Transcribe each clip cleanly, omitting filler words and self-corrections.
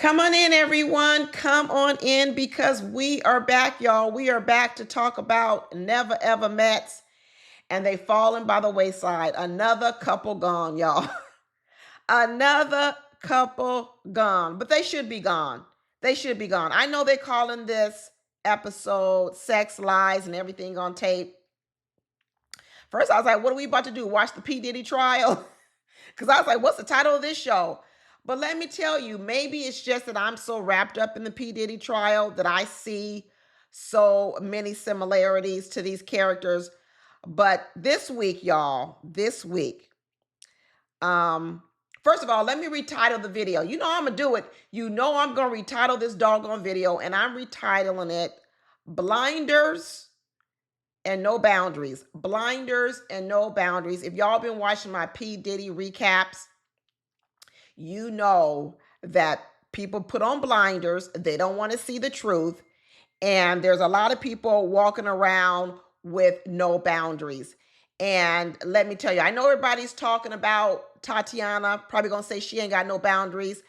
Come on in, everyone. Come on in because we are back, y'all. We are back to talk about Never Ever Mets and they fallen by the wayside. Another couple gone, y'all. Another couple gone, but they should be gone. They should be gone. I know they're calling this episode Sex, Lies, and Everything on Tape. First, I was like, what are we about to do? Watch the P. Diddy trial? Because I was like, what's the title of this show? But let me tell you, maybe it's just that I'm so wrapped up in the P. Diddy trial that I see so many similarities to these characters. But this week, y'all, first of all, let me retitle the video. You know I'm going to do it. You know I'm going to retitle this doggone video, and I'm retitling it Blinders and No Boundaries. Blinders and No Boundaries. If y'all been watching my P. Diddy recaps, you know that people put on blinders. They don't want to see the truth. And there's a lot of people walking around with no boundaries. And let me tell you, I know everybody's talking about Tatiana, probably going to say she ain't got no boundaries.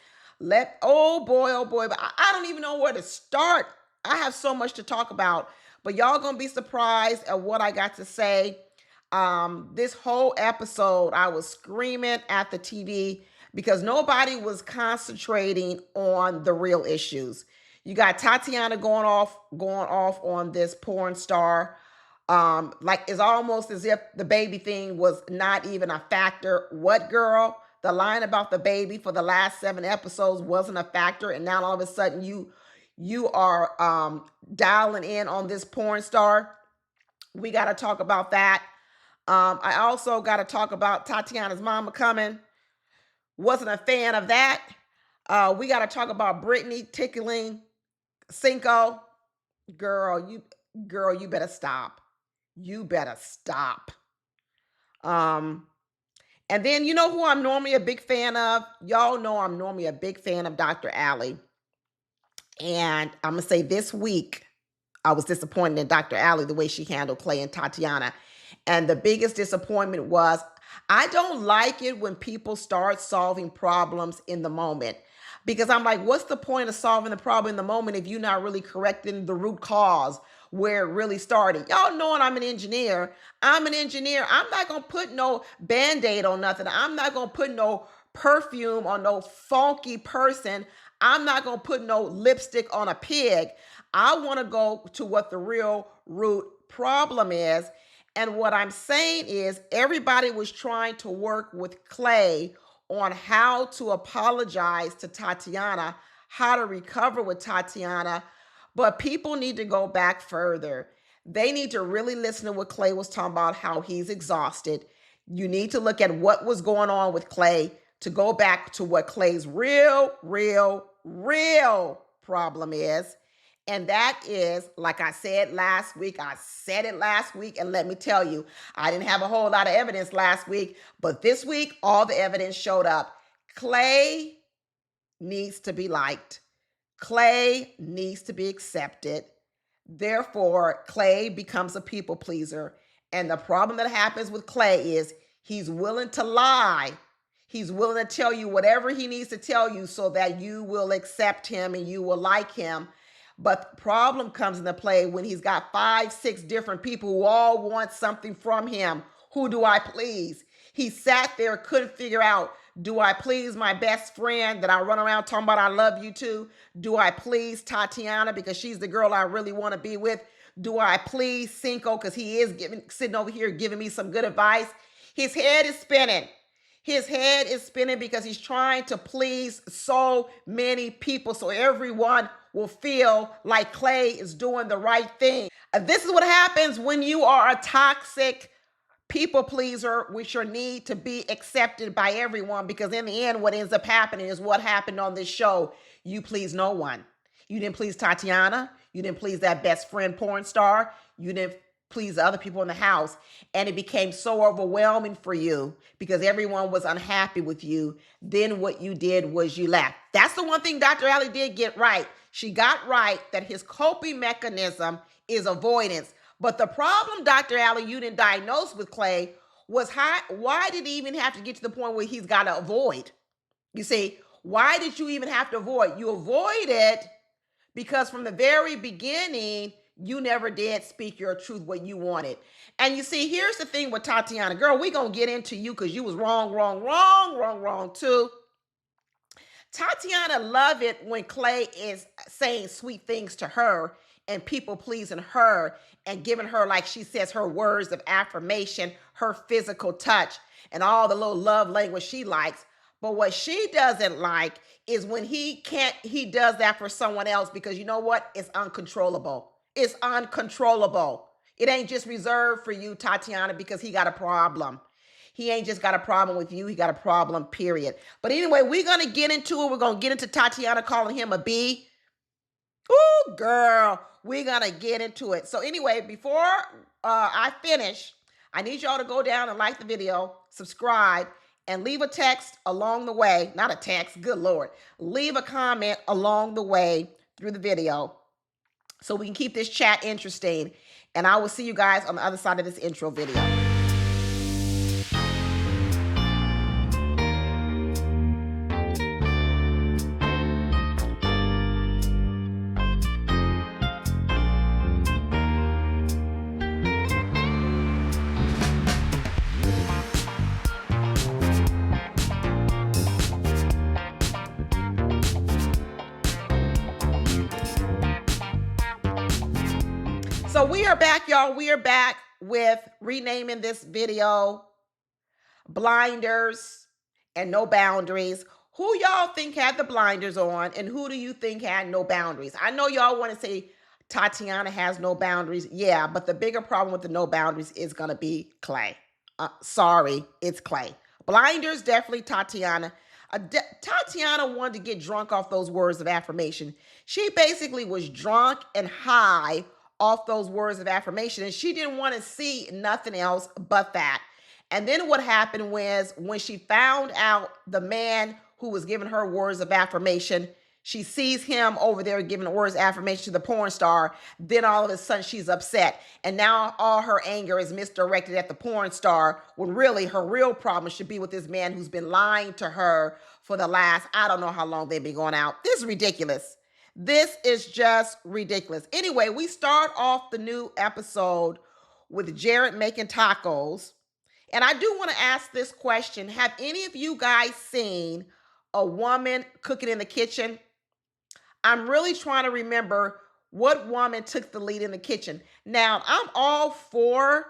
Oh boy, but I don't even know where to start. I have so much to talk about, but y'all going to be surprised at what I got to say. This whole episode, I was screaming at the TV because nobody was concentrating on the real issues. You got Tatiana going off on this porn star. Like it's almost as if the baby thing was not even a factor. What, girl? The line about the baby for the last 7 episodes wasn't a factor, and now all of a sudden you are dialing in on this porn star. We got to talk about that. I also got to talk about Tatiana's mama coming. Wasn't a fan of that. We got to talk about Brittany tickling Cinco. Girl, you better stop. You better stop. And then you know who I'm normally a big fan of? Y'all know I'm normally a big fan of Dr. Allie. And I'm going to say this week, I was disappointed in Dr. Allie, the way she handled Clay and Tatiana. And the biggest disappointment was, I don't like it when people start solving problems in the moment. Because I'm like, what's the point of solving the problem in the moment if you're not really correcting the root cause where it really started? Y'all knowing I'm an engineer. I'm an engineer. I'm not going to put no Band-Aid on nothing. I'm not going to put no perfume on no funky person. I'm not going to put no lipstick on a pig. I want to go to what the real root problem is. And what I'm saying is everybody was trying to work with Clay on how to apologize to Tatiana, how to recover with Tatiana. But people need to go back further. They need to really listen to what Clay was talking about, how he's exhausted. You need to look at what was going on with Clay to go back to what Clay's real problem is. And that is, like I said last week, and let me tell you, I didn't have a whole lot of evidence last week, but this week, all the evidence showed up. Clay needs to be liked. Clay needs to be accepted. Therefore, Clay becomes a people pleaser. And the problem that happens with Clay is he's willing to lie. He's willing to tell you whatever he needs to tell you so that you will accept him and you will like him. But the problem comes into play when he's got 5, 6 different people who all want something from him. Who do I please? He sat there, couldn't figure out, do I please my best friend that I run around talking about I love you to? Do I please Tatiana because she's the girl I really want to be with? Do I please Cinco because he is sitting over here giving me some good advice? His head is spinning. His head is spinning because he's trying to please so many people so everyone will feel like Clay is doing the right thing. This is what happens when you are a toxic people pleaser with your need to be accepted by everyone, because in the end, what ends up happening is what happened on this show. You please no one. You didn't please Tatiana. You didn't please that best friend porn star. You didn't please the other people in the house. And it became so overwhelming for you because everyone was unhappy with you. Then what you did was you left. That's the one thing Dr. Allie did get right. She got right that his coping mechanism is avoidance. But the problem, Dr. Allie, you didn't diagnose with Clay was why did he even have to get to the point where he's got to avoid? You see, Why did you even have to avoid? You avoided because from the very beginning, you never did speak your truth, what you wanted. And you see, here's the thing with Tatiana. Girl, we going to get into you because you was wrong too. Tatiana love it when Clay is saying sweet things to her and people pleasing her and giving her, like she says, her words of affirmation, her physical touch, and all the little love language she likes. But what she doesn't like is when he does that for someone else, because you know what? It's uncontrollable. It's uncontrollable. It ain't just reserved for you, Tatiana, because he got a problem. He ain't just got a problem with you. He got a problem, period. But anyway, we're going to get into it. We're going to get into Tatiana calling him a B. Ooh, girl, we're going to get into it. So anyway, before I finish, I need y'all to go down and like the video, subscribe, and leave a text along the way. Not a text, good Lord. Leave a comment along the way through the video so we can keep this chat interesting. And I will see you guys on the other side of this intro video. So we are back, y'all. We are back with renaming this video Blinders and No Boundaries. Who y'all think had the blinders on, and who do you think had no boundaries? I know y'all want to say Tatiana has no boundaries. Yeah, but the bigger problem with the no boundaries is going to be Clay. Sorry, it's Clay. Blinders, definitely Tatiana. Tatiana wanted to get drunk off those words of affirmation. She basically was drunk and high off those words of affirmation, and she didn't want to see nothing else but that. And then what happened was when she found out the man who was giving her words of affirmation, she sees him over there giving words of affirmation to the porn star. Then all of a sudden she's upset. And now all her anger is misdirected at the porn star, when really her real problem should be with this man who's been lying to her for the last, I don't know how long they've been going out. This is ridiculous. This is just ridiculous. Anyway, we start off the new episode with Jared making tacos. And I do want to ask this question. Have any of you guys seen a woman cooking in the kitchen? I'm really trying to remember what woman took the lead in the kitchen. Now, I'm all for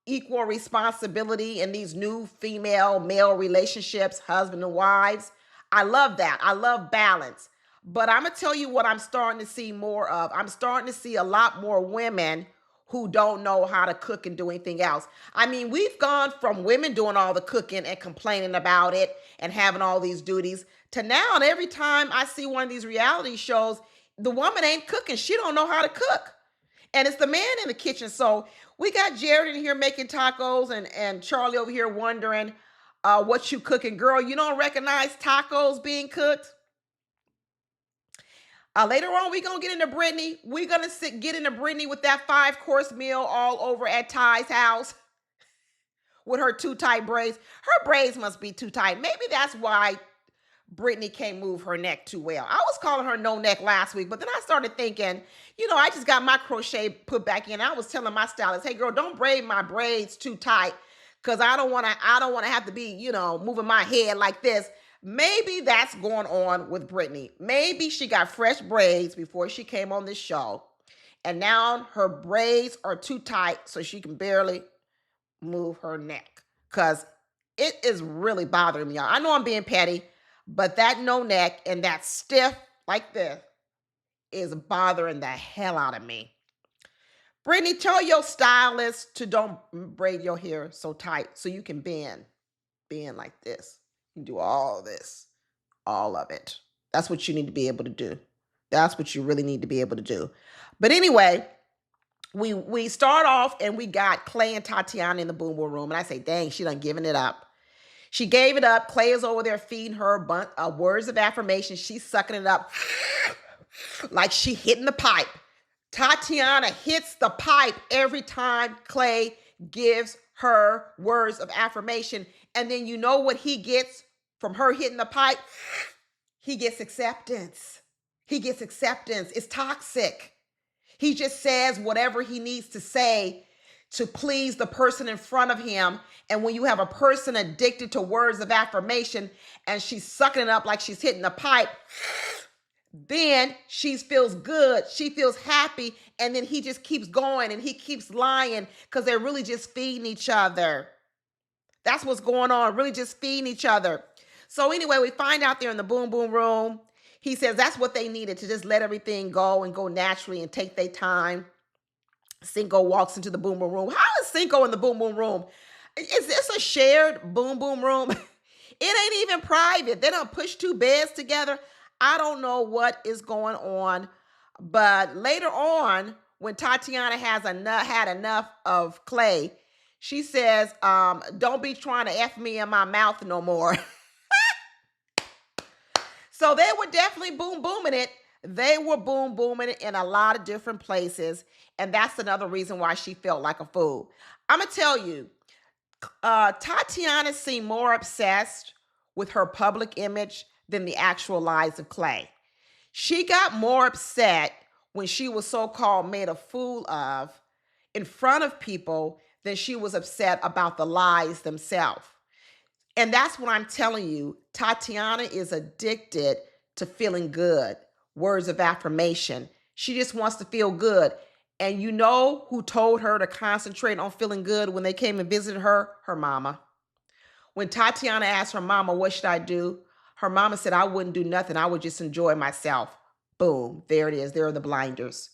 equal responsibility in these new female-male relationships, husband and wives. I love that. I love balance. But I'm going to tell you what I'm starting to see more of. I'm starting to see a lot more women who don't know how to cook and do anything else. I mean, we've gone from women doing all the cooking and complaining about it and having all these duties to now, and every time I see one of these reality shows, the woman ain't cooking. She don't know how to cook. And it's the man in the kitchen. So we got Jared in here making tacos and Charlie over here wondering what you cooking. Girl, you don't recognize tacos being cooked? Later on, we're going to get into Brittany. We're going to get into Brittany with that 5-course meal all over at Ty's house with her too tight braids. Her braids must be too tight. Maybe that's why Brittany can't move her neck too well. I was calling her no neck last week, but then I started thinking, you know, I just got my crochet put back in. I was telling my stylist, hey girl, don't braid my braids too tight because I don't want to have to be, you know, moving my head like this. Maybe that's going on with Brittany. Maybe she got fresh braids before she came on this show, and now her braids are too tight so she can barely move her neck, because it is really bothering me, y'all. I know I'm being petty, but that no neck and that stiff like this is bothering the hell out of me. Brittany, tell your stylist to don't braid your hair so tight so you can bend like this. You do all of this, all of it. That's what you need to be able to do. That's what you really need to be able to do. But anyway, we start off and we got Clay and Tatiana in the boom boom room. And I say, dang, she done given it up. She gave it up. Clay is over there feeding her words of affirmation. She's sucking it up like she hitting the pipe. Tatiana hits the pipe every time Clay gives her words of affirmation. And then you know what he gets from her hitting the pipe, he gets acceptance. He gets acceptance. It's toxic. He just says whatever he needs to say to please the person in front of him. And when you have a person addicted to words of affirmation and she's sucking it up like she's hitting a pipe, then she feels good. She feels happy. And then he just keeps going and he keeps lying because they're really just feeding each other. That's what's going on, really just feeding each other. So anyway, we find out there in the boom boom room, he says that's what they needed, to just let everything go and go naturally and take their time. Cinco walks into the boom boom room. How is Cinco in the boom boom room? Is this a shared boom boom room? It ain't even private. They don't push two beds together. I don't know what is going on. But later on, when Tatiana had enough of Clay, she says, don't be trying to F me in my mouth no more. So they were definitely boom booming it. They were boom booming it in a lot of different places. And that's another reason why she felt like a fool. I'm going to tell you, Tatiana seemed more obsessed with her public image than the actual lives of Clay. She got more upset when she was so-called made a fool of in front of people than she was upset about the lies themselves. And that's what I'm telling you. Tatiana is addicted to feeling good, words of affirmation. She just wants to feel good. And you know who told her to concentrate on feeling good when they came and visited her? Her mama. When Tatiana asked her mama, what should I do? Her mama said, I wouldn't do nothing. I would just enjoy myself. Boom. There it is. There are the blinders.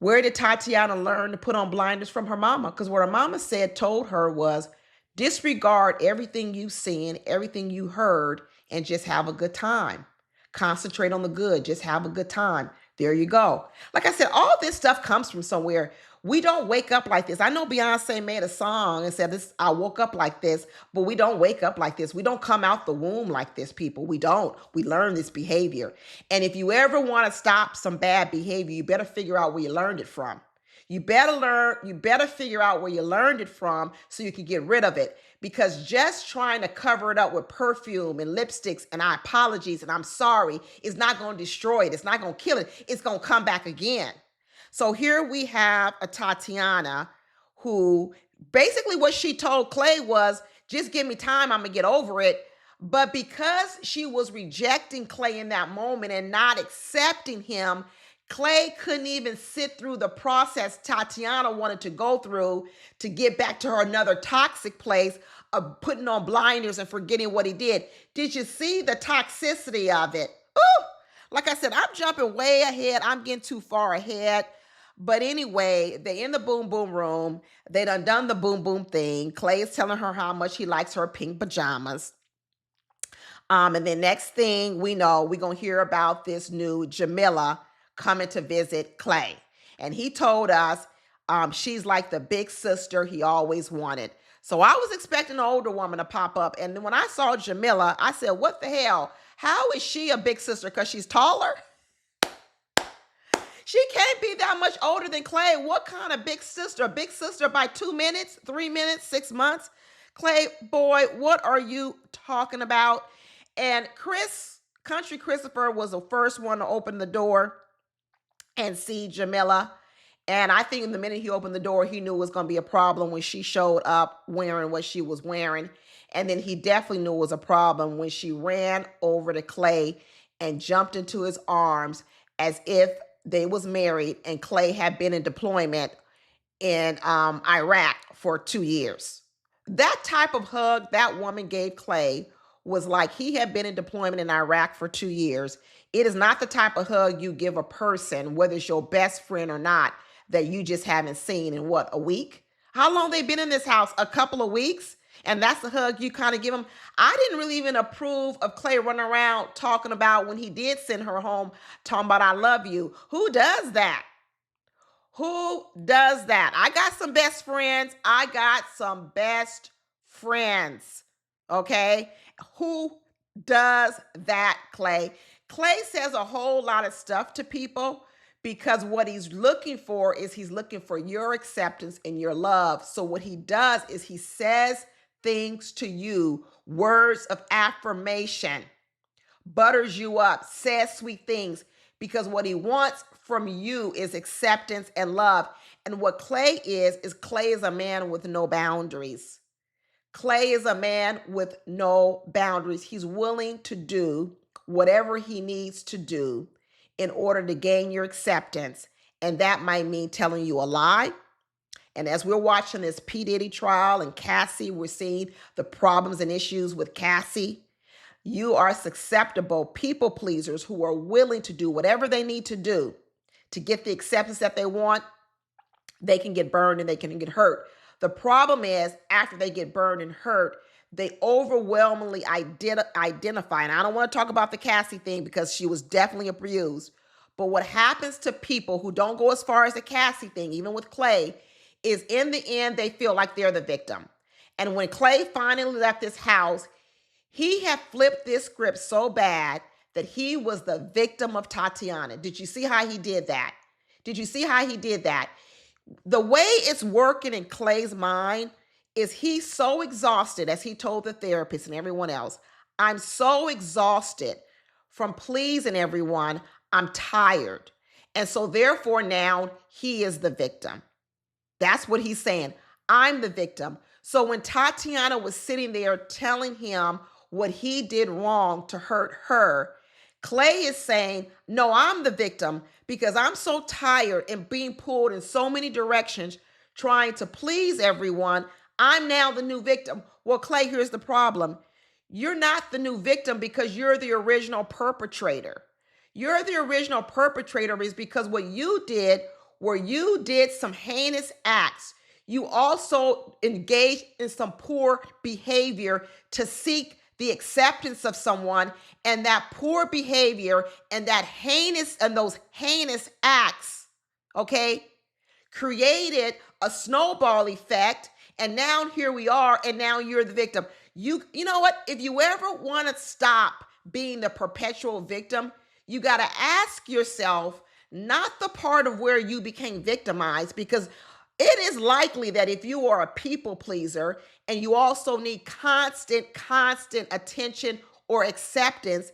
Where did Tatiana learn to put on blinders? From her mama. Because what her mama told her was, disregard everything you've seen, everything you heard, and just have a good time. Concentrate on the good. Just have a good time. There you go. Like I said, all this stuff comes from somewhere. We don't wake up like this. I know Beyonce made a song and said, "This, I woke up like this," but we don't wake up like this. We don't come out the womb like this, people. We don't. We learn this behavior. And if you ever want to stop some bad behavior, you better figure out where you learned it from. You better figure out where you learned it from so you can get rid of it. Because just trying to cover it up with perfume and lipsticks and apologies and I'm sorry is not going to destroy it. It's not going to kill it. It's going to come back again. So here we have a Tatiana who basically what she told Clay was, just give me time, I'm going to get over it. But because she was rejecting Clay in that moment and not accepting him, Clay couldn't even sit through the process Tatiana wanted to go through to get back to her another toxic place of putting on blinders and forgetting what he did. Did you see the toxicity of it? Ooh, like I said, I'm jumping way ahead. I'm getting too far ahead. But anyway, they in the boom boom room. They done the boom boom thing. Clay is telling her how much he likes her pink pajamas. And then next thing we know, we're going to hear about this new Jamila coming to visit Clay. And he told us she's like the big sister he always wanted. So I was expecting an older woman to pop up. And then when I saw Jamila, I said, what the hell? How is she a big sister? Because she's taller? She can't be that much older than Clay. What kind of big sister? A big sister by 2 minutes, 3 minutes, 6 months? Clay, boy, what are you talking about? And Country Christopher was the first one to open the door and see Jamila. And I think the minute he opened the door, he knew it was going to be a problem when she showed up wearing what she was wearing. And then he definitely knew it was a problem when she ran over to Clay and jumped into his arms as if they was married and Clay had been in deployment in Iraq for 2 years. That type of hug that woman gave Clay was like he had been in deployment in Iraq for 2 years. It is not the type of hug you give a person, whether it's your best friend or not, that you just haven't seen in what, a week? How long they been in this house? A couple of weeks? And that's the hug you kind of give them. I didn't really even approve of Clay running around talking about when he did send her home, talking about I love you. Who does that? Who does that? I got some best friends. Okay? Who does that, Clay? Clay says a whole lot of stuff to people because what he's looking for is he's looking for your acceptance and your love. So what he does is he says things to you, words of affirmation, butters you up, says sweet things, because what he wants from you is acceptance and love. And what Clay is a man with no boundaries. Clay is a man with no boundaries. He's willing to do whatever he needs to do in order to gain your acceptance. And that might mean telling you a lie. And as we're watching this P. Diddy trial and Cassie, we're seeing the problems and issues with Cassie. You are susceptible people pleasers who are willing to do whatever they need to do to get the acceptance that they want. They can get burned and they can get hurt. The problem is, after they get burned and hurt, they overwhelmingly identify. And I don't want to talk about the Cassie thing because she was definitely abused. But what happens to people who don't go as far as the Cassie thing, even with Clay, is in the end, they feel like they're the victim. And when Clay finally left this house, he had flipped this script so bad that he was the victim of Tatiana. Did you see how he did that? Did you see how he did that? The way it's working in Clay's mind is he's so exhausted, as he told the therapist and everyone else, I'm so exhausted from pleasing everyone, I'm tired. And so therefore now he is the victim. That's what he's saying. I'm the victim. So when Tatiana was sitting there telling him what he did wrong to hurt her, Clay is saying, no, I'm the victim because I'm so tired and being pulled in so many directions trying to please everyone. I'm now the new victim. Well, Clay, here's the problem. You're not the new victim because you're the original perpetrator. You're the original perpetrator is because what you did where you did some heinous acts. You also engaged in some poor behavior to seek the acceptance of someone, and that poor behavior and that heinous and those heinous acts, okay, created a snowball effect. And now here we are, and now you're the victim. You know what? If you ever want to stop being the perpetual victim, you got to ask yourself, not the part of where you became victimized, because it is likely that if you are a people pleaser and you also need constant attention or acceptance,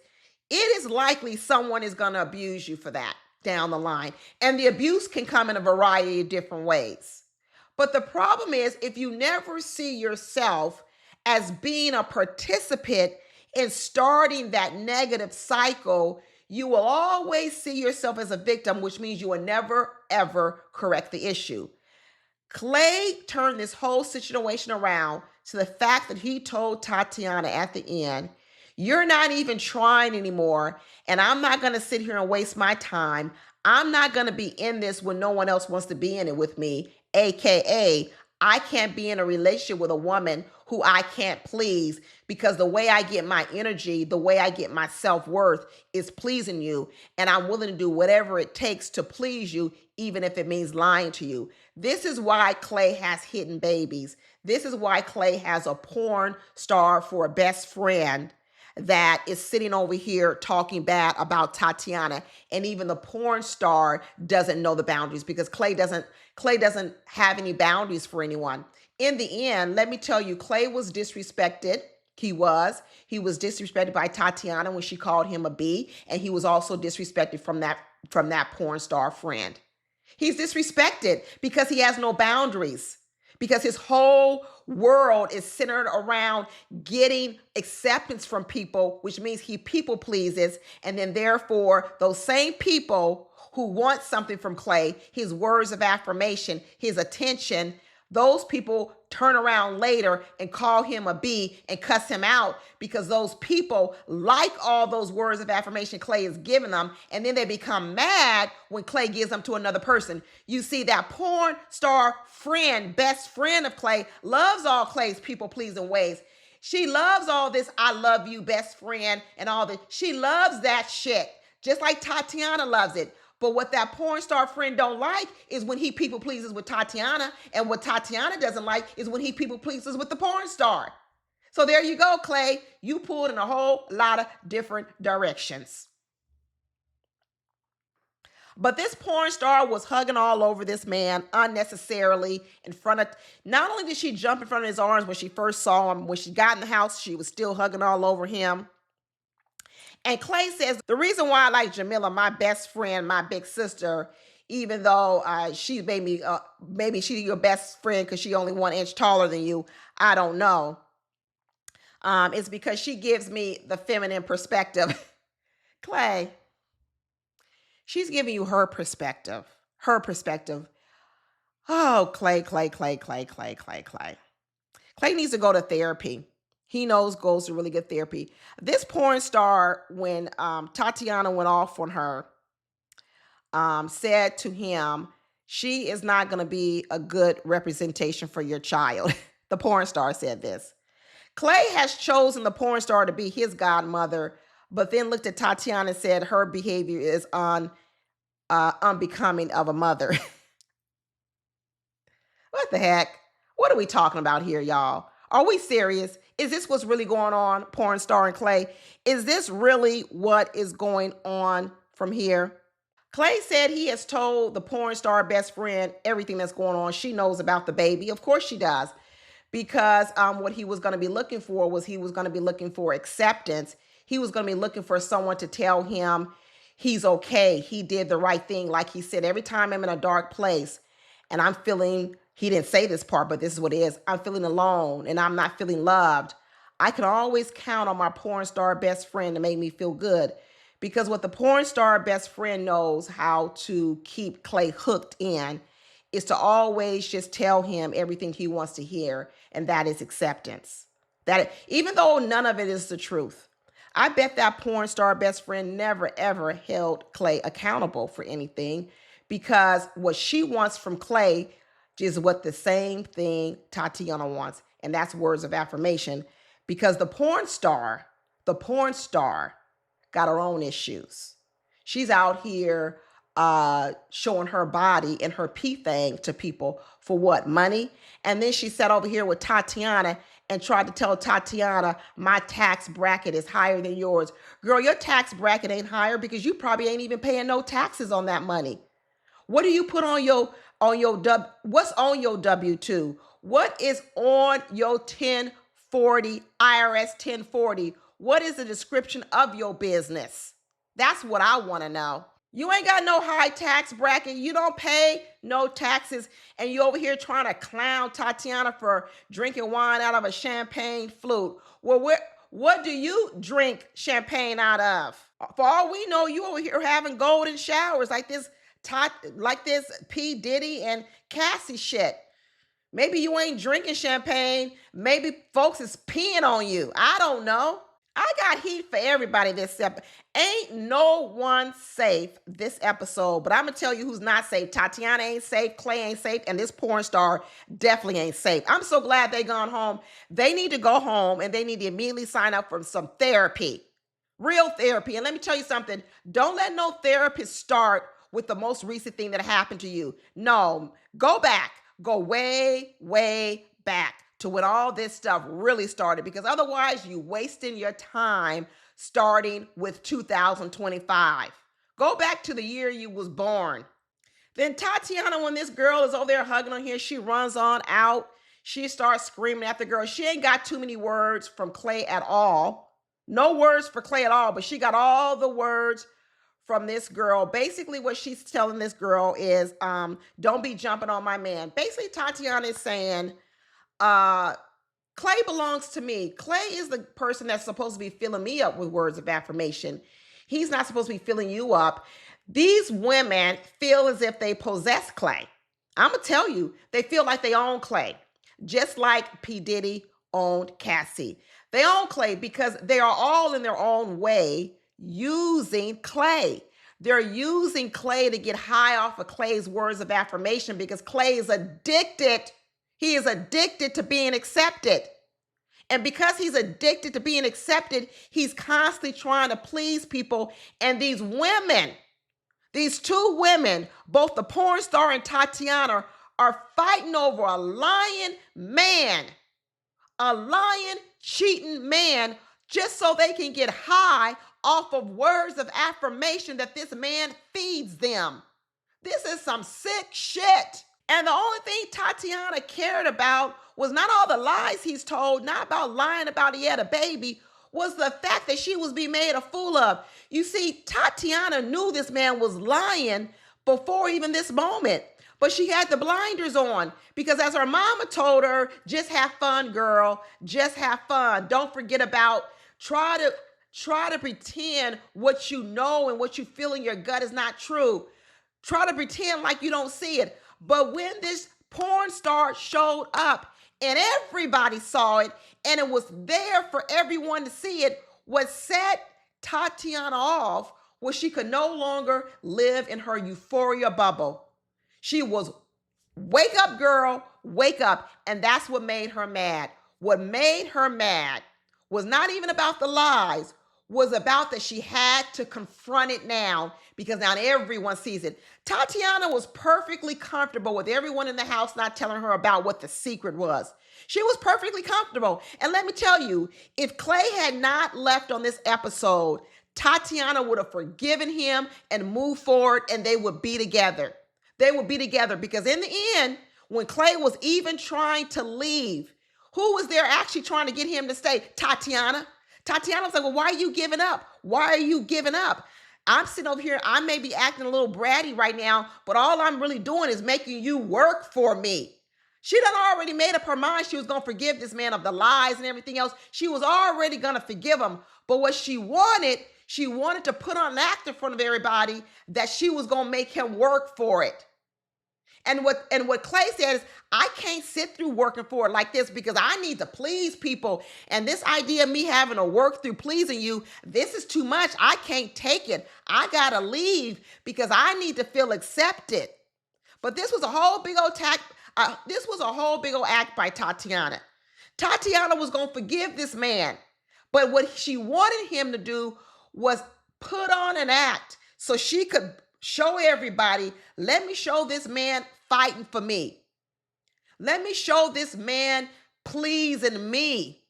it is likely someone is going to abuse you for that down the line. And the abuse can come in a variety of different ways. But the problem is, if you never see yourself as being a participant in starting that negative cycle, you will always see yourself as a victim, which means you will never, ever correct the issue. Clay turned this whole situation around to the fact that he told Tatiana at the end, you're not even trying anymore, and I'm not going to sit here and waste my time. I'm not going to be in this when no one else wants to be in it with me, AKA, I can't be in a relationship with a woman who I can't please, because the way I get my energy, the way I get my self-worth is pleasing you, and I'm willing to do whatever it takes to please you, even if it means lying to you. This is why Clay has hidden babies. This is why Clay has a porn star for a best friend that is sitting over here talking bad about Tatiana. And even the porn star doesn't know the boundaries, because Clay doesn't have any boundaries for anyone. In the end, let me tell you, Clay was disrespected. He was disrespected by Tatiana when she called him a B, and he was also disrespected from that porn star friend. He's disrespected because he has no boundaries, because his whole world is centered around getting acceptance from people, which means he people pleases. And then therefore, those same people who want something from Clay, his words of affirmation, his attention, those people turn around later and call him a B and cuss him out, because those people like all those words of affirmation Clay is giving them, and then they become mad when Clay gives them to another person. You see, that porn star friend, best friend of Clay, loves all Clay's people-pleasing ways. She loves all this, I love you, best friend, and all this. She loves that shit, just like Tatiana loves it. But what that porn star friend don't like is when he people pleases with Tatiana. And what Tatiana doesn't like is when he people pleases with the porn star. So there you go, Clay. You pulled in a whole lot of different directions. But this porn star was hugging all over this man unnecessarily in front of, not only did she jump in front of his arms when she first saw him, when she got in the house, she was still hugging all over him. And Clay says, the reason why I like Jamila, my best friend, my big sister, even though she made me, maybe she's your best friend because she only 1 inch taller than you, I don't know. It's because she gives me the feminine perspective. Clay, she's giving you her perspective. Her perspective. Oh, Clay. Clay needs to go to therapy. He knows goes to really good therapy. This porn star, when Tatiana went off on her, said to him, she is not going to be a good representation for your child. The porn star said this. Clay has chosen the porn star to be his godmother, but then looked at Tatiana and said her behavior is unbecoming of a mother. What the heck? What are we talking about here, y'all? Are we serious? Is this what's really going on, porn star and Clay? Is this really what is going on from here? Clay said he has told the porn star best friend everything that's going on. She knows about the baby. Of course she does. Because what he was going to be looking for was he was going to be looking for acceptance. He was going to be looking for someone to tell him he's okay. He did the right thing. Like he said, every time I'm in a dark place and I'm feeling, he didn't say this part, but this is what it is. I'm feeling alone and I'm not feeling loved. I can always count on my porn star best friend to make me feel good. Because what the porn star best friend knows how to keep Clay hooked in is to always just tell him everything he wants to hear, and that is acceptance. That even though none of it is the truth, I bet that porn star best friend never ever held Clay accountable for anything, because what she wants from Clay is what the same thing Tatiana wants, and that's words of affirmation. Because the porn star got her own issues. She's out here showing her body and her pee thing to people for what? Money? And then she sat over here with Tatiana and tried to tell Tatiana, my tax bracket is higher than yours. Girl, your tax bracket ain't higher because you probably ain't even paying no taxes on that money. What do you put on your what's on your W-2? What is on your 1040 IRS 1040? What is the description of your business? That's what I want to know. You ain't got no high tax bracket. You don't pay no taxes. And you over here trying to clown Tatiana for drinking wine out of a champagne flute. Well, what do you drink champagne out of? For all we know, you over here having golden showers like this P. Diddy and Cassie shit. Maybe you ain't drinking champagne. Maybe folks is peeing on you. I don't know. I got heat for everybody this episode. Ain't no one safe this episode, but I'm going to tell you who's not safe. Tatiana ain't safe, Clay ain't safe, and this porn star definitely ain't safe. I'm so glad they gone home. They need to go home and they need to immediately sign up for some therapy. Real therapy. And let me tell you something. Don't let no therapist start with the most recent thing that happened to you. No, go back. Go way, way back to when all this stuff really started, because otherwise you wasting your time starting with 2025. Go back to the year you was born. Then Tatiana, when this girl is over there hugging on here, she runs on out. She starts screaming at the girl. She ain't got too many words from Clay at all. No words for Clay at all, but she got all the words from this girl. Basically, what she's telling this girl is, don't be jumping on my man. Basically, Tatiana is saying, Clay belongs to me. Clay is the person that's supposed to be filling me up with words of affirmation. He's not supposed to be filling you up. These women feel as if they possess Clay. I'm going to tell you, they feel like they own Clay, just like P. Diddy owned Cassie. They own Clay because they are all in their own way using Clay. They're using Clay to get high off of Clay's words of affirmation because Clay is addicted. He is addicted to being accepted. And because he's addicted to being accepted, he's constantly trying to please people. And these women, these two women, both the porn star and Tatiana, are fighting over a lying man, a lying, cheating man, just so they can get high off of words of affirmation that this man feeds them. This is some sick shit. And the only thing Tatiana cared about was not all the lies he's told, not about lying about he had a baby, was the fact that she was being made a fool of. You see, Tatiana knew this man was lying before even this moment, but she had the blinders on because as her mama told her, just have fun, girl, just have fun. Don't forget about, try to pretend what you know and what you feel in your gut is not true. Try to pretend like you don't see it. But when this porn star showed up and everybody saw it and it was there for everyone to see it, what set Tatiana off was she could no longer live in her euphoria bubble. She was, wake up, girl, wake up. And that's what made her mad. What made her mad was not even about the lies, was about that she had to confront it now because now everyone sees it. Tatiana was perfectly comfortable with everyone in the house not telling her about what the secret was. She was perfectly comfortable. And let me tell you, if Clay had not left on this episode, Tatiana would have forgiven him and moved forward and they would be together. They would be together because in the end, when Clay was even trying to leave, who was there actually trying to get him to stay? Tatiana. Tatiana was like, well, why are you giving up? Why are you giving up? I'm sitting over here. I may be acting a little bratty right now, but all I'm really doing is making you work for me. She done already made up her mind she was going to forgive this man of the lies and everything else. She was already going to forgive him. But what she wanted to put on an act in front of everybody that she was going to make him work for it. And what Clay said is, I can't sit through working for it like this because I need to please people. And this idea of me having to work through pleasing you, this is too much. I can't take it. I got to leave because I need to feel accepted. But this was a whole big old act by Tatiana. Tatiana was going to forgive this man. But what she wanted him to do was put on an act so she could show everybody, let me show this man fighting for me. Let me show this man pleasing me,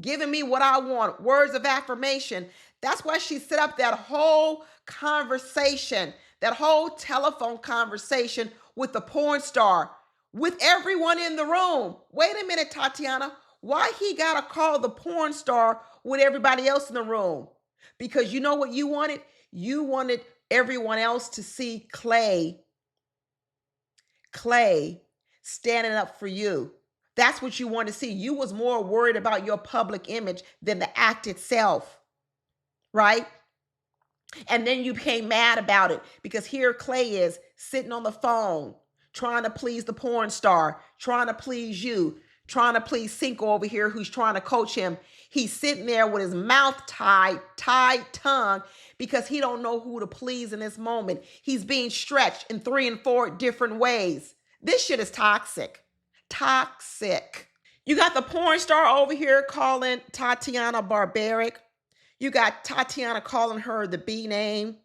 giving me what I want, words of affirmation. That's why she set up that whole conversation, that whole telephone conversation with the porn star, with everyone in the room. Wait a minute, Tatiana. Why he got to call the porn star with everybody else in the room? Because you know what you wanted? You wanted everyone else to see Clay standing up for you. That's what you want to see. You was more worried about your public image than the act itself, right? And then you became mad about it because here Clay is sitting on the phone, trying to please the porn star, trying to please you, trying to please Cinco over here who's trying to coach him. He's sitting there with his mouth tied tongue because he don't know who to please in this moment. He's being stretched in 3 and 4 different ways. This shit is toxic. Toxic. You got the porn star over here calling Tatiana barbaric. You got Tatiana calling her the B name.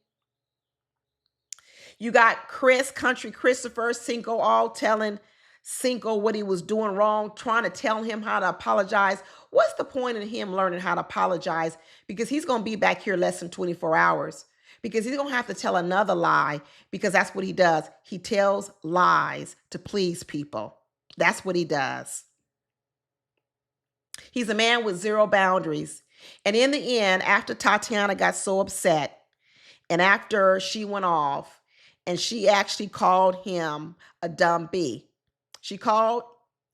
You got Country Christopher, Cinco, all telling Cinco what he was doing wrong, trying to tell him how to apologize. What's the point in him learning how to apologize? Because he's going to be back here less than 24 hours. Because he's going to have to tell another lie because that's what he does. He tells lies to please people. That's what he does. He's a man with zero boundaries. And in the end, after Tatiana got so upset and after she went off and she actually called him a dumb B, she called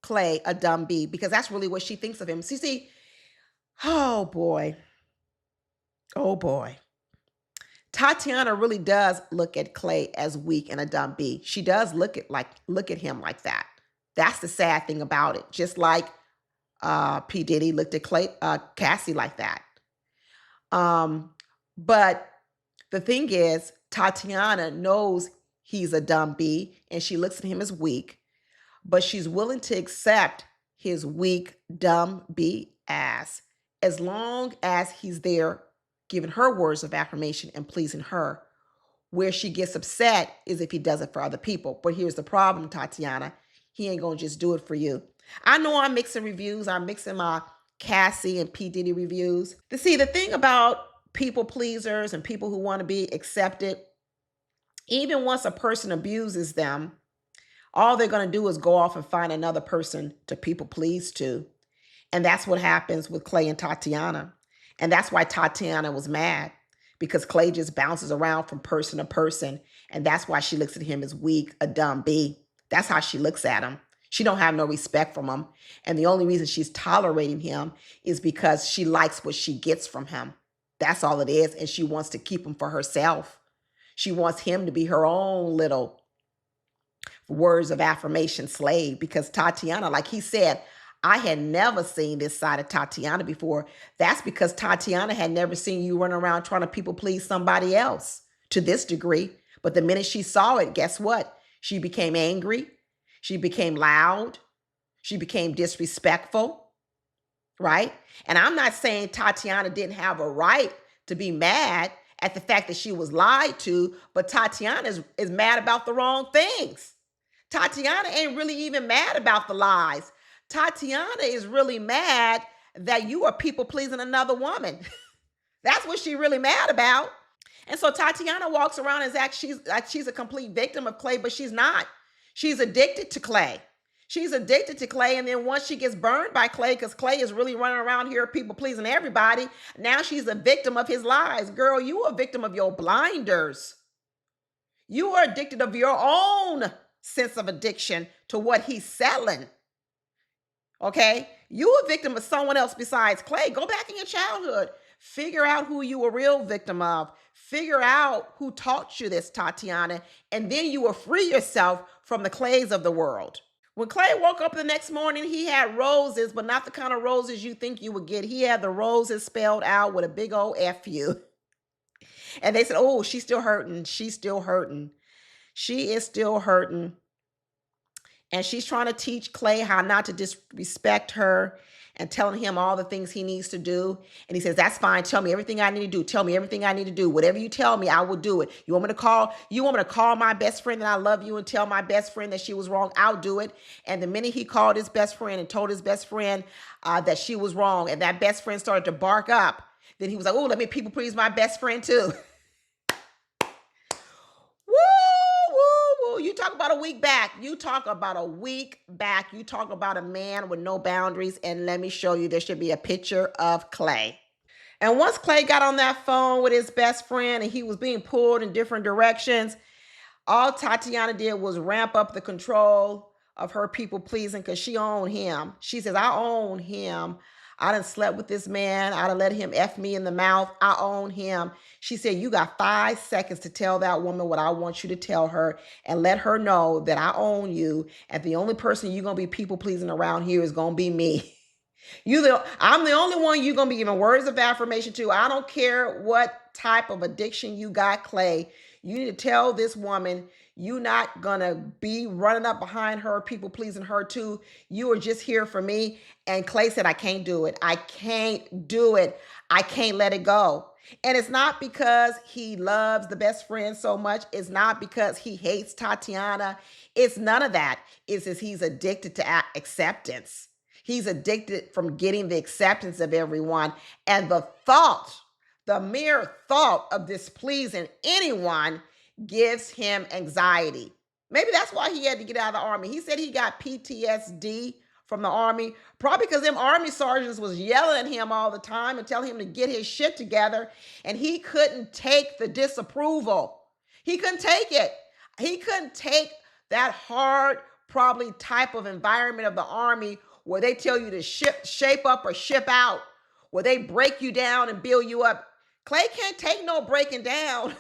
Clay a dumb B because that's really what she thinks of him. See, oh boy. Tatiana really does look at Clay as weak and a dumb B. She does look at him like that. That's the sad thing about it. Just like P. Diddy looked at Cassie like that. But the thing is, Tatiana knows he's a dumb B and she looks at him as weak, but she's willing to accept his weak, dumb B ass as long as he's there giving her words of affirmation and pleasing her. Where she gets upset is if he does it for other people. But here's the problem, Tatiana. He ain't going to just do it for you. I know I'm mixing reviews. I'm mixing my Cassie and P. Diddy reviews. See, the thing about people pleasers and people who want to be accepted, even once a person abuses them, all they're going to do is go off and find another person to people please to. And that's what happens with Clay and Tatiana. And that's why Tatiana was mad, because Clay just bounces around from person to person. And that's why she looks at him as weak, a dumb B. That's how she looks at him. She don't have no respect from him. And the only reason she's tolerating him is because she likes what she gets from him. That's all it is. And she wants to keep him for herself. She wants him to be her own little words of affirmation slave, because Tatiana, like he said, I had never seen this side of Tatiana before. That's because Tatiana had never seen you run around trying to people please somebody else to this degree. But the minute she saw it, guess what? She became angry. She became loud. She became disrespectful, right? And I'm not saying Tatiana didn't have a right to be mad at the fact that she was lied to, but Tatiana is mad about the wrong things. Tatiana ain't really even mad about the lies. Tatiana is really mad that you are people pleasing another woman. That's what she really mad about. And so Tatiana walks around as she's a complete victim of Clay, but she's not. She's addicted to Clay. She's addicted to Clay. And then once she gets burned by Clay, because Clay is really running around here people pleasing everybody, now she's a victim of his lies. Girl, you are a victim of your blinders. You are addicted of your own sense of addiction to what he's selling. Okay? You a victim of someone else besides Clay. Go back in your childhood. Figure out who you a real victim of. Figure out who taught you this, Tatiana, and then you will free yourself from the Clays of the world. When Clay woke up the next morning, he had roses, but not the kind of roses you think you would get. He had the roses spelled out with a big old F-U. And they said, oh, she's still hurting. She's still hurting. She is still hurting. And she's trying to teach Clay how not to disrespect her and telling him all the things he needs to do. And he says, that's fine. Tell me everything I need to do. Tell me everything I need to do. Whatever you tell me, I will do it. You want me to call my best friend that I love you and tell my best friend that she was wrong? I'll do it. And the minute he called his best friend and told his best friend that she was wrong, and that best friend started to bark up, then he was like, oh, let me people please my best friend too. You talk about a week back. You talk about a week back. You talk about a man with no boundaries. And let me show you, there should be a picture of Clay. And once Clay got on that phone with his best friend and he was being pulled in different directions, all Tatiana did was ramp up the control of her people pleasing, because she owned him. She says, I own him. I done slept with this man. I done let him F me in the mouth. I own him. She said, you got 5 seconds to tell that woman what I want you to tell her, and let her know that I own you. And the only person you're going to be people pleasing around here is going to be me. I'm the only one you're going to be giving words of affirmation to. I don't care what type of addiction you got, Clay. You need to tell this woman you're not going to be running up behind her, people pleasing her too. You are just here for me. And Clay said, I can't do it. I can't do it. I can't let it go. And it's not because he loves the best friend so much. It's not because he hates Tatiana. It's none of that. It's just he's addicted to acceptance. He's addicted from getting the acceptance of everyone. And the mere thought of displeasing anyone gives him anxiety. Maybe that's why he had to get out of the army. He said he got PTSD from the army, probably because them army sergeants was yelling at him all the time and telling him to get his shit together. And he couldn't take the disapproval. He couldn't take it. He couldn't take that hard, probably type of environment of the army where they tell you to shape up or ship out, where they break you down and build you up. Clay can't take no breaking down.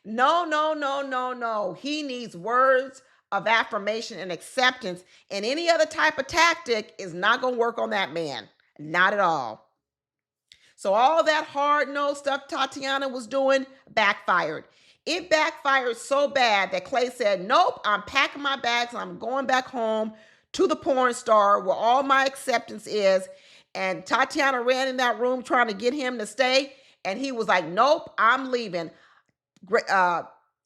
No. He needs words of affirmation and acceptance. And any other type of tactic is not going to work on that man. Not at all. So all that hard no stuff Tatiana was doing backfired. It backfired so bad that Clay said, nope, I'm packing my bags and I'm going back home to the porn star where all my acceptance is. And Tatiana ran in that room trying to get him to stay. And he was like, nope, I'm leaving.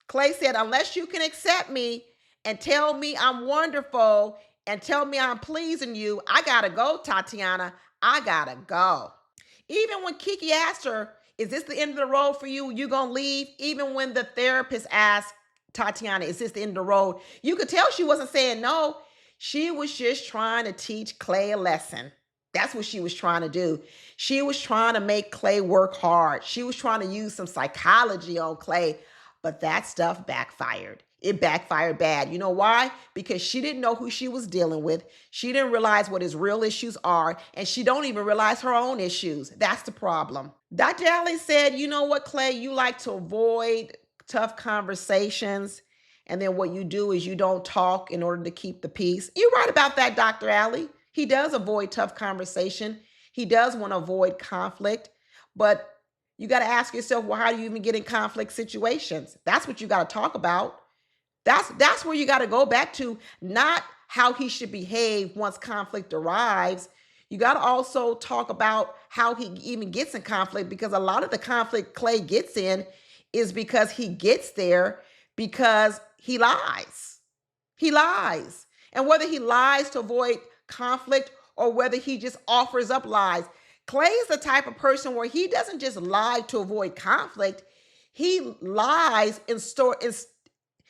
Clay said, unless you can accept me and tell me I'm wonderful and tell me I'm pleasing you, I gotta go, Tatiana. I gotta go. Even when Kiki asked her Is this the end of the road for you? You gonna leave? Even when the therapist asked Tatiana, is this the end of the road? You could tell she wasn't saying no. She was just trying to teach Clay a lesson. That's what she was trying to do. She was trying to make Clay work hard. She was trying to use some psychology on Clay, but that stuff backfired. It backfired bad. You know why? Because she didn't know who she was dealing with. She didn't realize what his real issues are, and she don't even realize her own issues. That's the problem. Dr. Alley said, you know what, Clay, you like to avoid tough conversations, and then what you do is you don't talk in order to keep the peace. You're right about that, Dr. Alley. He does avoid tough conversation. He does want to avoid conflict, but you got to ask yourself, well, how do you even get in conflict situations? That's what you got to talk about. That's where you got to go back to, not how he should behave once conflict arrives. You got to also talk about how he even gets in conflict, because a lot of the conflict Clay gets in is because he gets there because he lies. He lies. And whether he lies to avoid conflict or whether he just offers up lies, Clay is the type of person where he doesn't just lie to avoid conflict. He lies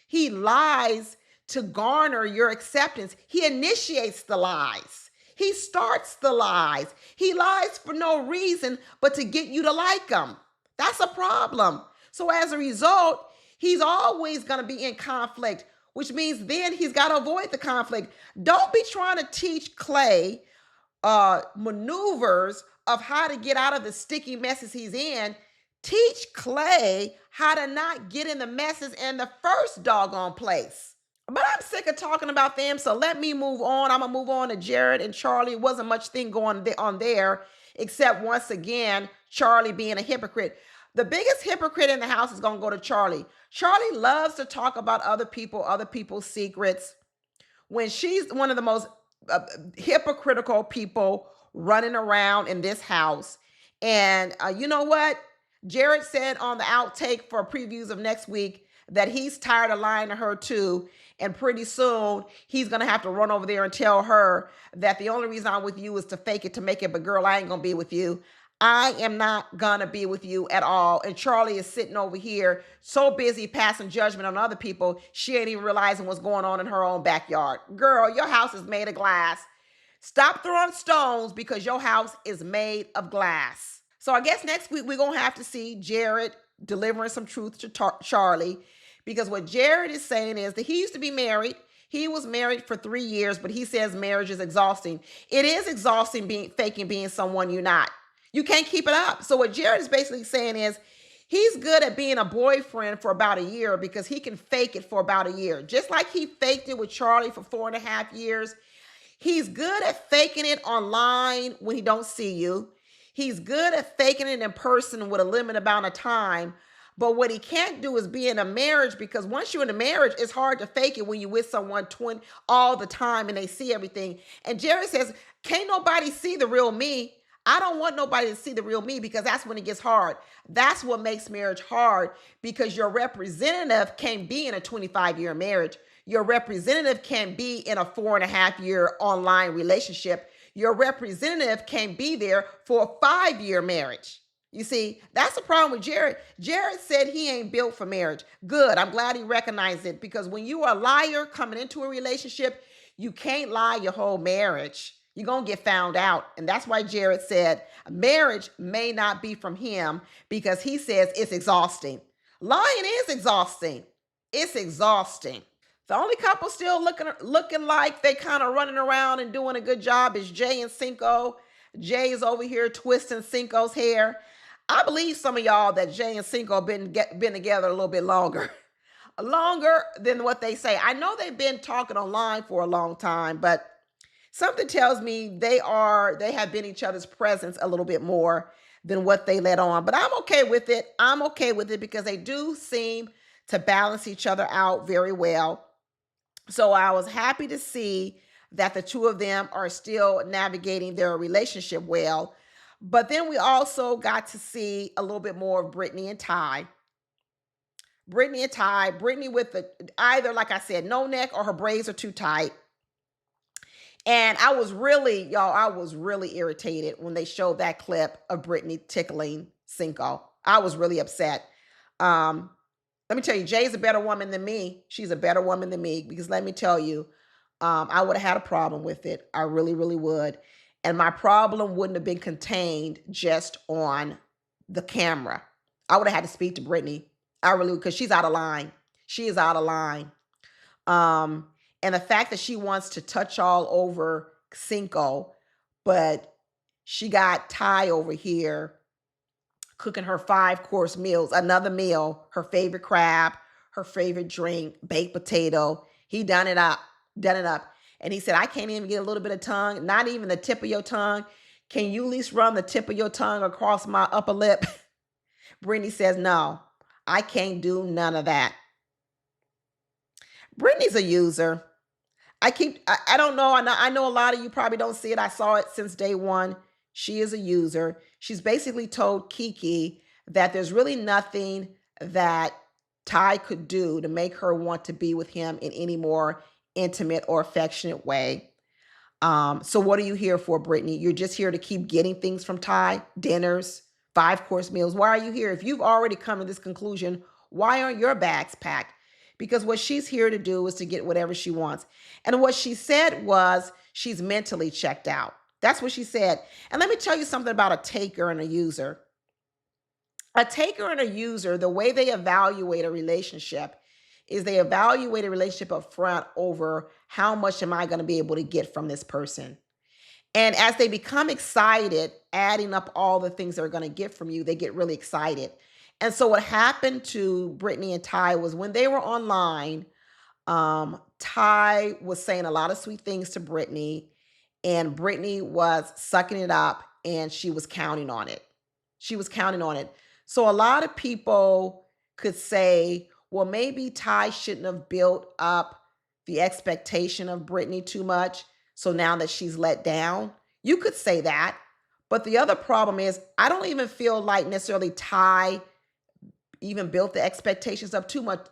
he lies to garner your acceptance. He initiates the lies. He starts the lies. He lies for no reason but to get you to like him. That's a problem. So as a result, he's always going to be in conflict, which means then he's got to avoid the conflict. Don't be trying to teach Clay maneuvers of how to get out of the sticky messes he's in. Teach Clay how to not get in the messes in the first doggone place. But I'm sick of talking about them, so let me move on. I'm going to move on to Jared and Charlie. It wasn't much thing going on there, except once again, Charlie being a hypocrite. The biggest hypocrite in the house is going to go to Charlie. Charlie loves to talk about other people's secrets, when she's one of the most hypocritical people running around in this house. And you know what? Jared said on the outtake for previews of next week that he's tired of lying to her too. And pretty soon he's going to have to run over there and tell her that the only reason I'm with you is to fake it, to make it. But girl, I ain't going to be with you. I am not going to be with you at all. And Charlie is sitting over here so busy passing judgment on other people, she ain't even realizing what's going on in her own backyard. Girl, your house is made of glass. Stop throwing stones because your house is made of glass. So I guess next week we're going to have to see Jared delivering some truth to Charlie, because what Jared is saying is that he used to be married. He was married for 3 years, but he says marriage is exhausting. It is exhausting faking being someone you're not. You can't keep it up. So what Jared is basically saying is he's good at being a boyfriend for about a year because he can fake it for about a year. Just like he faked it with Charlie for 4.5 years. He's good at faking it online when he don't see you. He's good at faking it in person with a limited amount of time. But what he can't do is be in a marriage, because once you're in a marriage, it's hard to fake it when you're with someone all the time and they see everything. And Jerry says, can't nobody see the real me. I don't want nobody to see the real me, because that's when it gets hard. That's what makes marriage hard, because your representative can't be in a 25-year marriage. Your representative can't be in a 4.5-year online relationship. Your representative can't be there for a 5-year marriage. You see, that's the problem with Jared. Jared said he ain't built for marriage. Good. I'm glad he recognized it, because when you are a liar coming into a relationship, you can't lie your whole marriage. You're going to get found out. And that's why Jared said marriage may not be from him, because he says it's exhausting. Lying is exhausting. It's exhausting. The only couple still looking like they kind of running around and doing a good job is Jay and Cinco. Jay is over here twisting Cinco's hair. I believe some of y'all that Jay and Cinco been together a little bit longer. Longer than what they say. I know they've been talking online for a long time, but something tells me they have been each other's presence a little bit more than what they let on. But I'm okay with it. I'm okay with it because they do seem to balance each other out very well. So I was happy to see that the two of them are still navigating their relationship well. But then we also got to see a little bit more of Brittany and Ty. Brittany with either, like I said, no neck, or her braids are too tight. And I was really irritated when they showed that clip of Brittany tickling Cinco. I was really upset. Um, Let me tell you, Jay's a better woman than me. She's a better woman than me because let me tell you, I would have had a problem with it. I really, really would. And my problem wouldn't have been contained just on the camera. I would have had to speak to Brittany. I really, because she's out of line. She is out of line. Um, and the fact that she wants to touch all over Cinco, but she got Ty over here cooking her 5-course meals, another meal, her favorite crab, her favorite drink, baked potato. He done it up, done it up. And he said, I can't even get a little bit of tongue, not even the tip of your tongue. Can you at least run the tip of your tongue across my upper lip? Brittany says, no, I can't do none of that. Brittany's a user. I don't know. I know a lot of you probably don't see it. I saw it since day one. She is a user. She's basically told Kiki that there's really nothing that Ty could do to make her want to be with him in any more intimate or affectionate way. So what are you here for, Brittany? You're just here to keep getting things from Ty, dinners, 5-course meals. Why are you here? If you've already come to this conclusion, why aren't your bags packed? Because what she's here to do is to get whatever she wants. And what she said was she's mentally checked out. That's what she said. And let me tell you something about a taker and a user. A taker and a user, the way they evaluate a relationship is they evaluate a relationship up front over how much am I going to be able to get from this person. And as they become excited, adding up all the things they're going to get from you, they get really excited. And so what happened to Brittany and Ty was when they were online, Ty was saying a lot of sweet things to Brittany, and Brittany was sucking it up, and she was counting on it. She was counting on it. So a lot of people could say, well, maybe Ty shouldn't have built up the expectation of Brittany too much. So now that she's let down, you could say that. But the other problem is, I don't even feel like necessarily Ty even built the expectations up too much.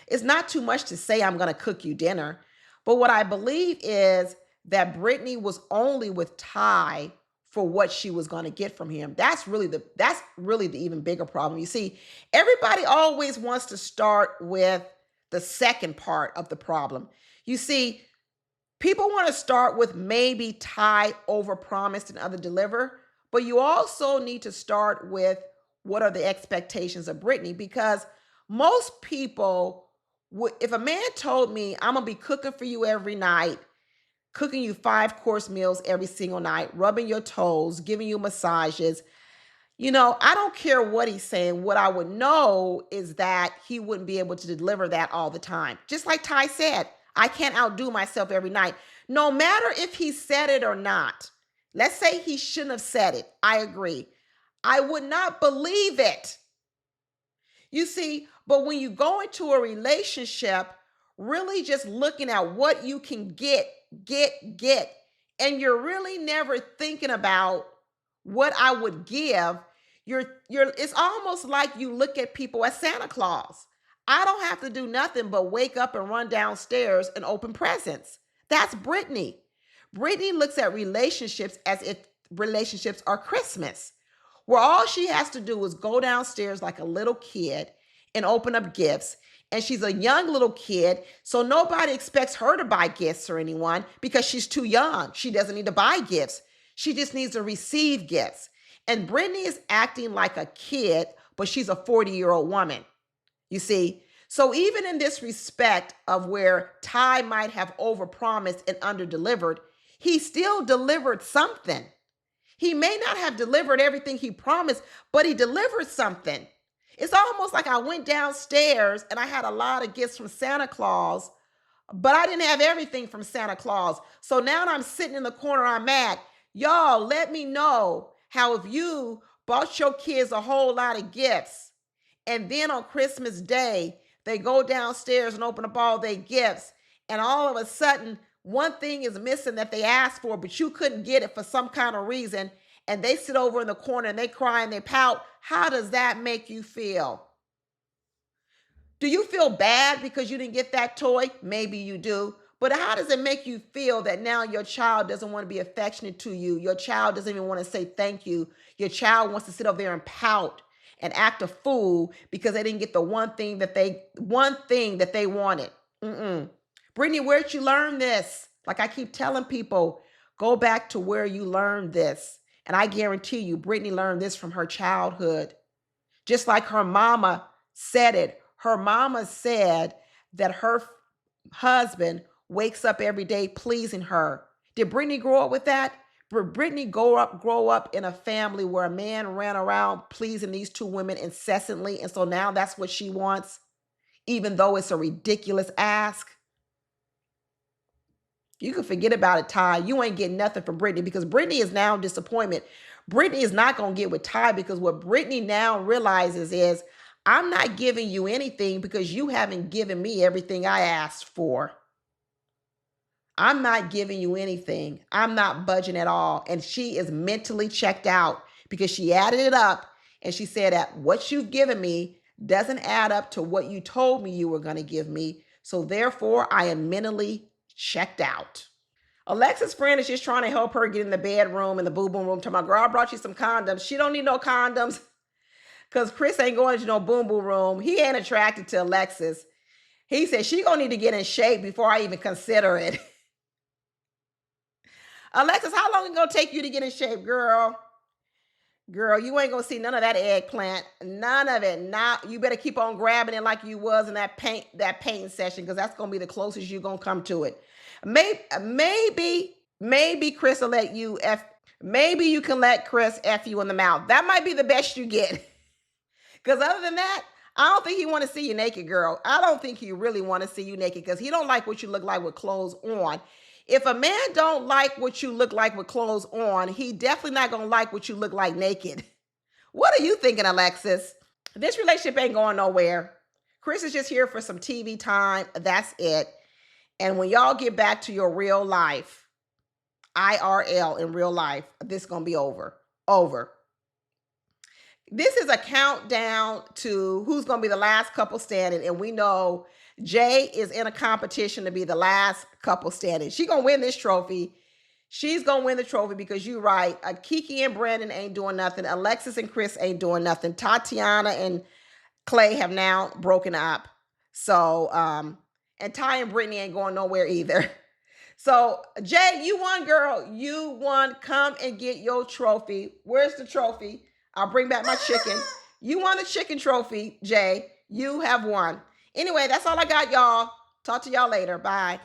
It's not too much to say I'm going to cook you dinner. But what I believe is that Brittany was only with Ty for what she was going to get from him. That's really the even bigger problem. You see, everybody always wants to start with the second part of the problem. You see, people want to start with maybe Ty overpromised and under-deliver, but you also need to start with what are the expectations of Brittany, because most people would, if a man told me I'm going to be cooking for you every night, cooking you 5-course meals every single night, rubbing your toes, giving you massages, I don't care what he's saying. What I would know is that he wouldn't be able to deliver that all the time. Just like Ty said, I can't outdo myself every night. No matter if he said it or not. Let's say he shouldn't have said it. I agree. I would not believe it. You see, but when you go into a relationship, really just looking at what you can get, and you're really never thinking about what I would give, it's almost like you look at people as Santa Claus. I don't have to do nothing but wake up and run downstairs and open presents. That's Brittany. Brittany looks at relationships as if relationships are Christmas, where all she has to do is go downstairs like a little kid and open up gifts. And she's a young little kid, so nobody expects her to buy gifts or anyone because she's too young. She doesn't need to buy gifts. She just needs to receive gifts. And Brittany is acting like a kid, but she's a 40-year-old woman, you see. So even in this respect of where Ty might have overpromised and underdelivered, he still delivered something. He may not have delivered everything he promised, but he delivered something. It's almost like I went downstairs and I had a lot of gifts from Santa Claus, but I didn't have everything from Santa Claus. So now I'm sitting in the corner, I'm mad. Y'all, let me know how if you bought your kids a whole lot of gifts and then on Christmas Day, they go downstairs and open up all their gifts, and all of a sudden, one thing is missing that they asked for, but you couldn't get it for some kind of reason, and they sit over in the corner and they cry and they pout. How does that make you feel? Do you feel bad because you didn't get that toy? Maybe you do. But how does it make you feel that now your child doesn't want to be affectionate to you? Your child doesn't even want to say thank you. Your child wants to sit over there and pout and act a fool because they didn't get the one thing that they wanted. Brittany, where'd you learn this? Like I keep telling people, go back to where you learned this. And I guarantee you, Brittany learned this from her childhood. Just like her mama said it. Her mama said that her husband wakes up every day pleasing her. Did Brittany grow up with that? Did Brittany grow up in a family where a man ran around pleasing these two women incessantly, and so now that's what she wants, even though it's a ridiculous ask? You can forget about it, Ty. You ain't getting nothing from Brittany because Brittany is now disappointment. Brittany is not going to get with Ty because what Brittany now realizes is, I'm not giving you anything because you haven't given me everything I asked for. I'm not giving you anything. I'm not budging at all. And she is mentally checked out because she added it up and she said that what you've given me doesn't add up to what you told me you were going to give me. So therefore, I am mentally checked out. Alexa's friend is just trying to help her get in the bedroom and the boo-boom room. Talking about, girl, I brought you some condoms. She don't need no condoms because Chris ain't going to no boom-boom room. He ain't attracted to Alexis. He said she gonna need to get in shape before I even consider it. Alexis, how long is it gonna take you to get in shape, girl? Girl, you ain't gonna see none of that eggplant. None of it. Now you better keep on grabbing it like you was in that painting session, because that's gonna be the closest you're gonna come to it. Maybe Chris will let you maybe you can let Chris F you in the mouth. That might be the best you get. Because other than that, I don't think he want to see you naked, girl. I don't think he really want to see you naked because he don't like what you look like with clothes on. If a man don't like what you look like with clothes on, he definitely not going to like what you look like naked. What are you thinking, Alexis? This relationship ain't going nowhere. Chris is just here for some TV time. That's it. And when y'all get back to your real life, IRL in real life, this is going to be over. Over. This is a countdown to who's going to be the last couple standing. And we know Jay is in a competition to be the last couple standing. She's going to win this trophy. She's going to win the trophy because you're right. Kiki and Brandon ain't doing nothing. Alexis and Chris ain't doing nothing. Tatiana and Clay have now broken up. So, and Ty and Brittany ain't going nowhere either. So, Jay, you won, girl. You won. Come and get your trophy. Where's the trophy? I'll bring back my chicken. You won the chicken trophy, Jay. You have won. Anyway, that's all I got, y'all. Talk to y'all later. Bye.